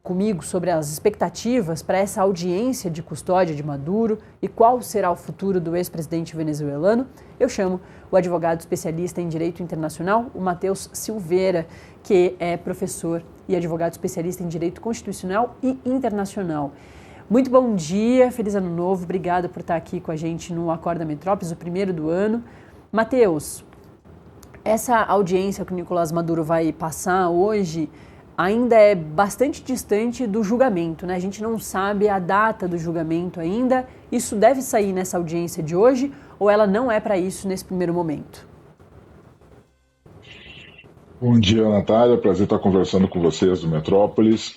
comigo sobre as expectativas para essa audiência de custódia de Maduro e qual será o futuro do ex-presidente venezuelano, eu chamo o advogado especialista em Direito Internacional, o Matheus Silveira, que é professor e advogado especialista em Direito Constitucional e Internacional. Muito bom dia, feliz ano novo, obrigada por estar aqui com a gente no Acorda Metrópolis, o primeiro do ano. Matheus, essa audiência que o Nicolás Maduro vai passar hoje ainda é bastante distante do julgamento, né? A gente não sabe a data do julgamento ainda. Isso deve sair nessa audiência de hoje ou ela não é para isso nesse primeiro momento? Bom dia, Natália. Prazer estar conversando com vocês do Metrópolis.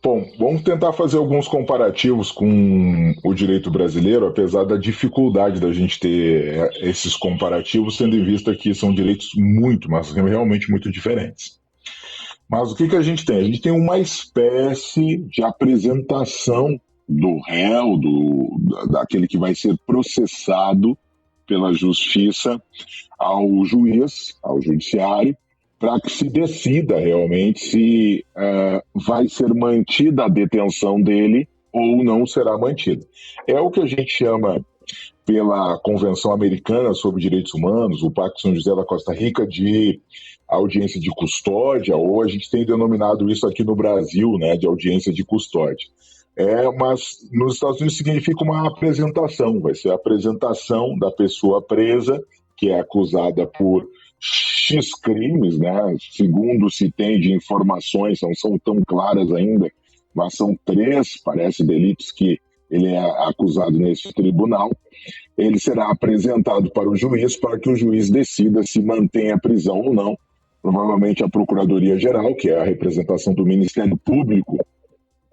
Bom, vamos tentar fazer alguns comparativos com o direito brasileiro, apesar da dificuldade da gente ter esses comparativos, tendo em vista que são direitos muito, mas realmente muito diferentes. Mas o que a gente tem? A gente tem uma espécie de apresentação do réu, daquele que vai ser processado pela justiça ao juiz, ao judiciário, para que se decida realmente se vai ser mantida a detenção dele ou não será mantida. É o que a gente chama, pela Convenção Americana sobre Direitos Humanos, o Pacto São José da Costa Rica, de audiência de custódia, ou a gente tem denominado isso aqui no Brasil, né, de audiência de custódia. Mas nos Estados Unidos significa uma apresentação, vai ser a apresentação da pessoa presa, que é acusada por X crimes, né? Segundo se tem de informações, não são tão claras ainda, mas são 3, parece, delitos que ele é acusado nesse tribunal. Ele será apresentado para o juiz para que o juiz decida se mantém a prisão ou não. Provavelmente a Procuradoria-Geral, que é a representação do Ministério Público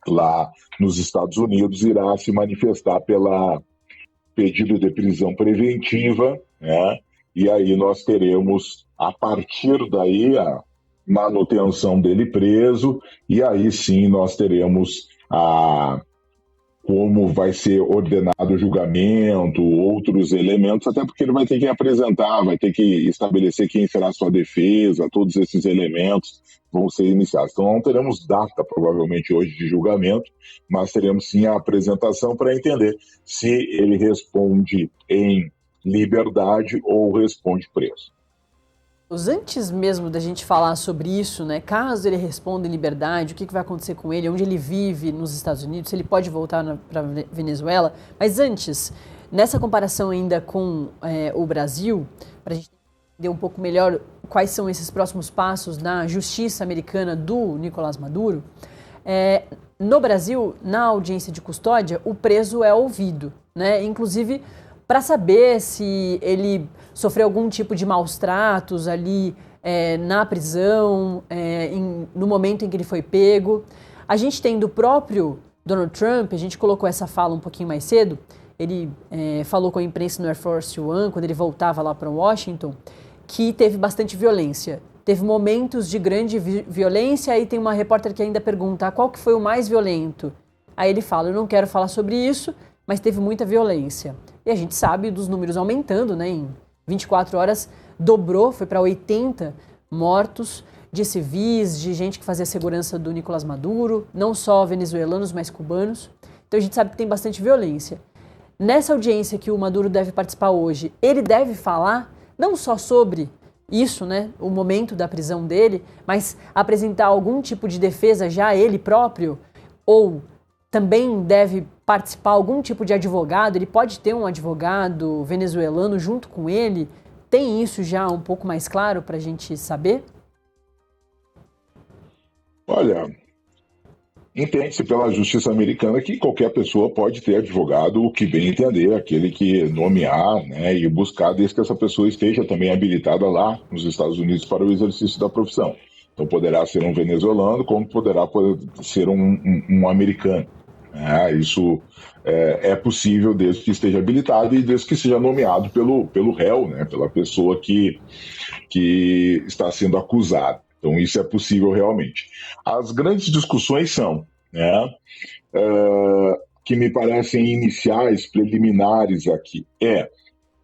lá nos Estados Unidos, irá se manifestar pela pedido de prisão preventiva, né? E aí nós teremos, a partir daí, a manutenção dele preso, e aí sim nós teremos como vai ser ordenado o julgamento, outros elementos, até porque ele vai ter que apresentar, vai ter que estabelecer quem será a sua defesa, todos esses elementos vão ser iniciados. Então não teremos data, provavelmente, hoje de julgamento, mas teremos sim a apresentação para entender se ele responde em liberdade ou responde preso. Antes mesmo da gente falar sobre isso, né, caso ele responda em liberdade, o que vai acontecer com ele, onde ele vive nos Estados Unidos, se ele pode voltar para Venezuela, mas antes, nessa comparação ainda com o Brasil, para a gente entender um pouco melhor quais são esses próximos passos na justiça americana do Nicolás Maduro, no Brasil, na audiência de custódia, o preso é ouvido, né, inclusive para saber se ele sofreu algum tipo de maus tratos ali na prisão, no momento em que ele foi pego. A gente tem do próprio Donald Trump, a gente colocou essa fala um pouquinho mais cedo, ele falou com a imprensa no Air Force One, quando ele voltava lá para Washington, que teve bastante violência. Teve momentos de grande violência, aí tem uma repórter que ainda pergunta qual que foi o mais violento. Aí ele fala, eu não quero falar sobre isso, mas teve muita violência. E a gente sabe dos números aumentando, né? Em 24 horas dobrou, foi para 80 mortos de civis, de gente que fazia segurança do Nicolás Maduro, não só venezuelanos, mas cubanos. Então a gente sabe que tem bastante violência. Nessa audiência que o Maduro deve participar hoje, ele deve falar não só sobre isso, né, o momento da prisão dele, mas apresentar algum tipo de defesa já ele próprio, ou também deve participar algum tipo de advogado, ele pode ter um advogado venezuelano junto com ele? Tem isso já um pouco mais claro para a gente saber? Olha, entende-se pela justiça americana que qualquer pessoa pode ter advogado, o que bem entender, aquele que nomear, né, e buscar, desde que essa pessoa esteja também habilitada lá nos Estados Unidos para o exercício da profissão. Então poderá ser um venezuelano, como poderá ser um americano. Isso é possível desde que esteja habilitado e desde que seja nomeado pelo réu, né, pela pessoa que está sendo acusada. Então isso é possível realmente. As grandes discussões são, né, que me parecem iniciais, preliminares aqui,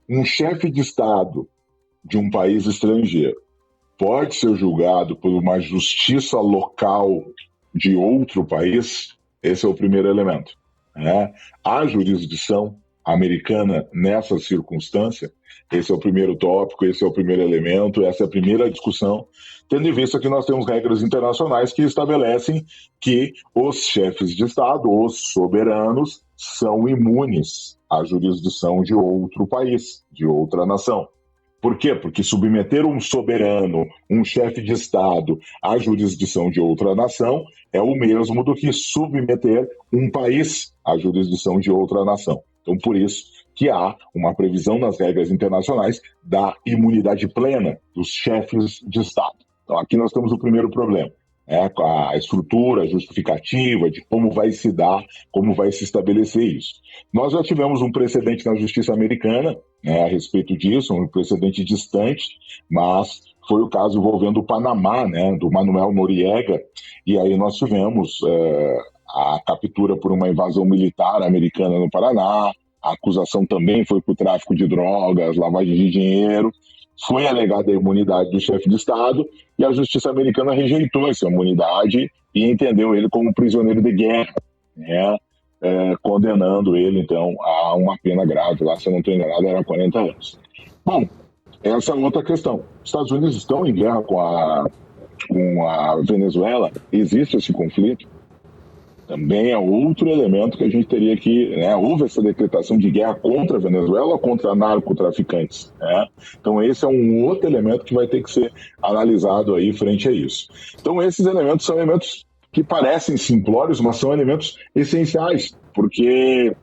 um chefe de Estado de um país estrangeiro pode ser julgado por uma justiça local de outro país, esse é o primeiro elemento. Né? A jurisdição americana nessa circunstância, esse é o primeiro tópico, esse é o primeiro elemento, essa é a primeira discussão, tendo em vista que nós temos regras internacionais que estabelecem que os chefes de Estado, os soberanos, são imunes à jurisdição de outro país, de outra nação. Por quê? Porque submeter um soberano, um chefe de Estado, à jurisdição de outra nação é o mesmo do que submeter um país à jurisdição de outra nação. Então, por isso que há uma previsão nas regras internacionais da imunidade plena dos chefes de Estado. Então, aqui nós temos o primeiro problema, a estrutura justificativa de como vai se dar, como vai se estabelecer isso. Nós já tivemos um precedente na justiça americana, a respeito disso, um precedente distante, mas foi o caso envolvendo o Panamá, do Manuel Noriega, e aí nós tivemos a captura por uma invasão militar americana no Paraná, a acusação também foi por tráfico de drogas, lavagem de dinheiro, foi alegada a imunidade do chefe de Estado e a justiça americana rejeitou essa imunidade e entendeu ele como prisioneiro de guerra, condenando ele, então, a uma pena grave. Lá, se eu não estou enganado, era 40 anos. Bom, essa é outra questão. Os Estados Unidos estão em guerra com a Venezuela? Existe esse conflito? Também é outro elemento que a gente teria que... houve essa decretação de guerra contra a Venezuela ou contra narcotraficantes? Então, esse é um outro elemento que vai ter que ser analisado aí frente a isso. Então, esses elementos são elementos que parecem simplórios, mas são elementos essenciais, porque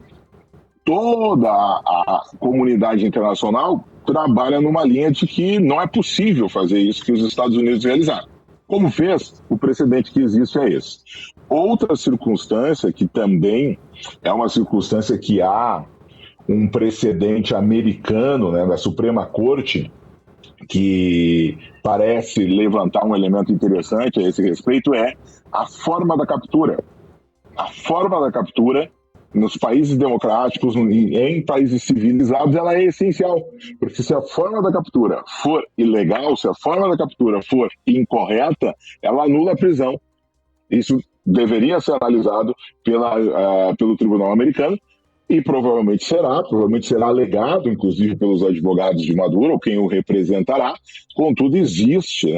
toda a comunidade internacional trabalha numa linha de que não é possível fazer isso que os Estados Unidos realizaram. Como fez, o precedente que existe é esse. Outra circunstância, que também é uma circunstância que há um precedente americano, da Suprema Corte, que parece levantar um elemento interessante a esse respeito, é a forma da captura. A forma da captura, nos países democráticos, em países civilizados, ela é essencial. Porque se a forma da captura for ilegal, se a forma da captura for incorreta, ela anula a prisão. Isso deveria ser analisado pelo Tribunal Americano e provavelmente será alegado, inclusive, pelos advogados de Maduro, ou quem o representará. Contudo, existe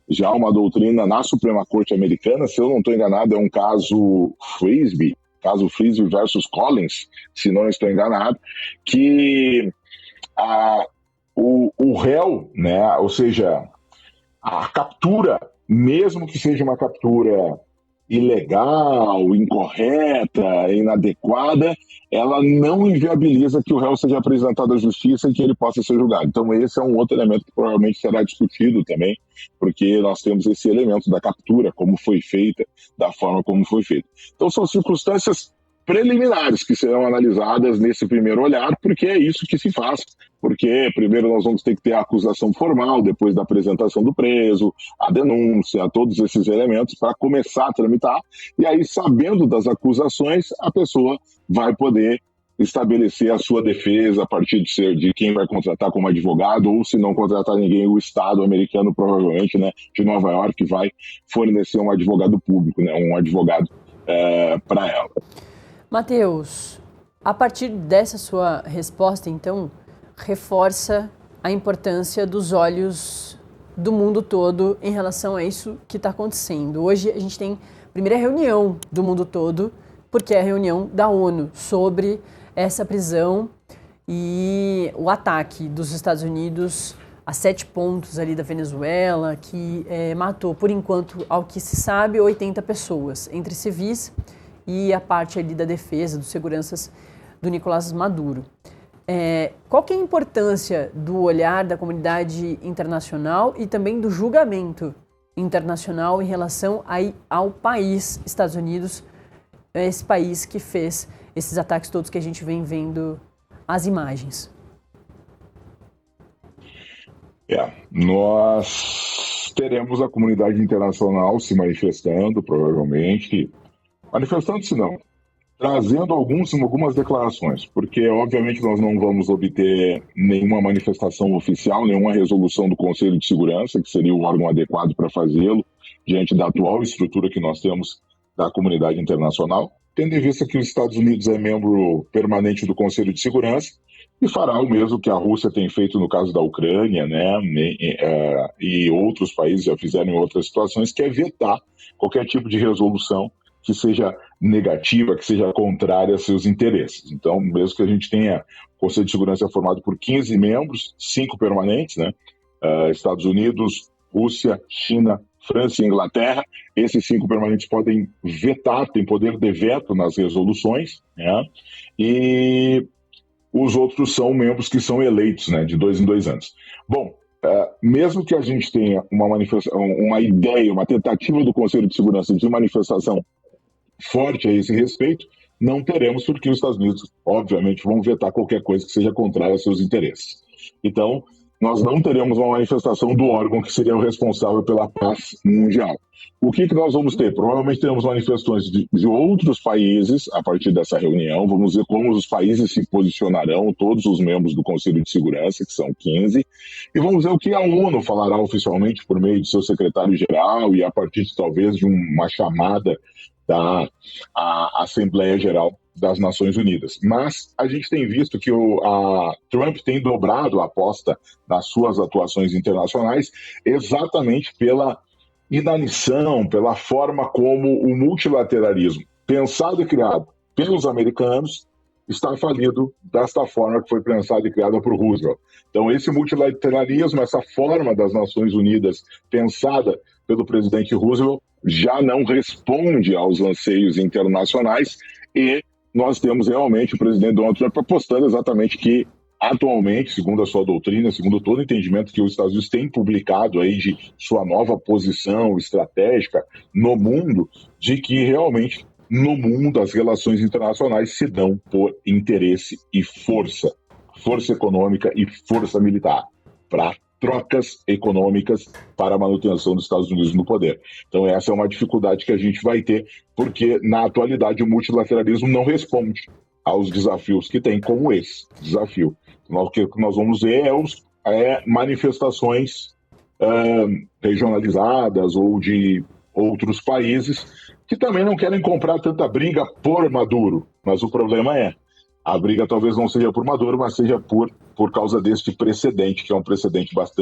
já uma doutrina na Suprema Corte Americana, se eu não estou enganado, é um caso Frisbee versus Collins, se não estou enganado, que o réu, ou seja, a captura, mesmo que seja uma captura ilegal, incorreta, inadequada, ela não inviabiliza que o réu seja apresentado à justiça e que ele possa ser julgado. Então esse é um outro elemento que provavelmente será discutido também, porque nós temos esse elemento da captura, como foi feita, da forma como foi feita. Então são circunstâncias preliminares que serão analisadas nesse primeiro olhar, porque é isso que se faz. Porque primeiro nós vamos ter que ter a acusação formal, depois da apresentação do preso, a denúncia, todos esses elementos para começar a tramitar. E aí, sabendo das acusações, a pessoa vai poder estabelecer a sua defesa a partir de quem vai contratar como advogado, ou se não contratar ninguém, o Estado americano, provavelmente, de Nova York, vai fornecer um advogado público, um advogado para ela. Matheus, a partir dessa sua resposta, então, reforça a importância dos olhos do mundo todo em relação a isso que está acontecendo. Hoje a gente tem a primeira reunião do mundo todo, porque é a reunião da ONU sobre essa prisão e o ataque dos Estados Unidos a 7 pontos ali da Venezuela, que matou, por enquanto, ao que se sabe, 80 pessoas, entre civis e a parte ali da defesa, dos seguranças do Nicolás Maduro. Qual que é a importância do olhar da comunidade internacional e também do julgamento internacional em relação ao país, Estados Unidos, esse país que fez esses ataques todos que a gente vem vendo as imagens? Nós teremos a comunidade internacional se manifestando, provavelmente, manifestando-se não, trazendo algumas declarações, porque obviamente nós não vamos obter nenhuma manifestação oficial, nenhuma resolução do Conselho de Segurança, que seria o órgão adequado para fazê-lo, diante da atual estrutura que nós temos da comunidade internacional, tendo em vista que os Estados Unidos é membro permanente do Conselho de Segurança e fará o mesmo que a Rússia tem feito no caso da Ucrânia, né, e outros países já fizeram em outras situações, que é vetar qualquer tipo de resolução que seja negativa, que seja contrária a seus interesses. Então, mesmo que a gente tenha o Conselho de Segurança formado por 15 membros, 5 permanentes, né, Estados Unidos, Rússia, China, França e Inglaterra, esses 5 permanentes podem vetar, têm poder de veto nas resoluções, né? E os outros são membros que são eleitos, né, de 2 em 2 anos. Bom, mesmo que a gente tenha uma ideia, uma tentativa do Conselho de Segurança de manifestação forte a esse respeito, não teremos, porque os Estados Unidos, obviamente, vão vetar qualquer coisa que seja contrária aos seus interesses. Então, nós não teremos uma manifestação do órgão que seria o responsável pela paz mundial. O que nós vamos ter? Provavelmente teremos manifestações de outros países a partir dessa reunião. Vamos ver como os países se posicionarão, todos os membros do Conselho de Segurança, que são 15, e vamos ver o que a ONU falará oficialmente por meio de seu secretário-geral e a partir, talvez, de uma chamada da Assembleia Geral das Nações Unidas. Mas a gente tem visto que a Trump tem dobrado a aposta nas suas atuações internacionais exatamente pela inanição, pela forma como o multilateralismo, pensado e criado pelos americanos, está falido desta forma que foi pensada e criada por Roosevelt. Então, esse multilateralismo, essa forma das Nações Unidas pensada pelo presidente Roosevelt, já não responde aos anseios internacionais e nós temos realmente o presidente Donald Trump apostando exatamente que, atualmente, segundo a sua doutrina, segundo todo o entendimento que os Estados Unidos têm publicado aí de sua nova posição estratégica no mundo, de que realmente no mundo as relações internacionais se dão por interesse e força econômica e força militar, para trocas econômicas para a manutenção dos Estados Unidos no poder. Então essa é uma dificuldade que a gente vai ter, porque na atualidade o multilateralismo não responde aos desafios que tem, como esse desafio. O que nós vamos ver é manifestações regionalizadas ou de outros países que também não querem comprar tanta briga por Maduro, mas o problema a briga talvez não seja por Maduro, mas seja por causa deste precedente, que é um precedente bastante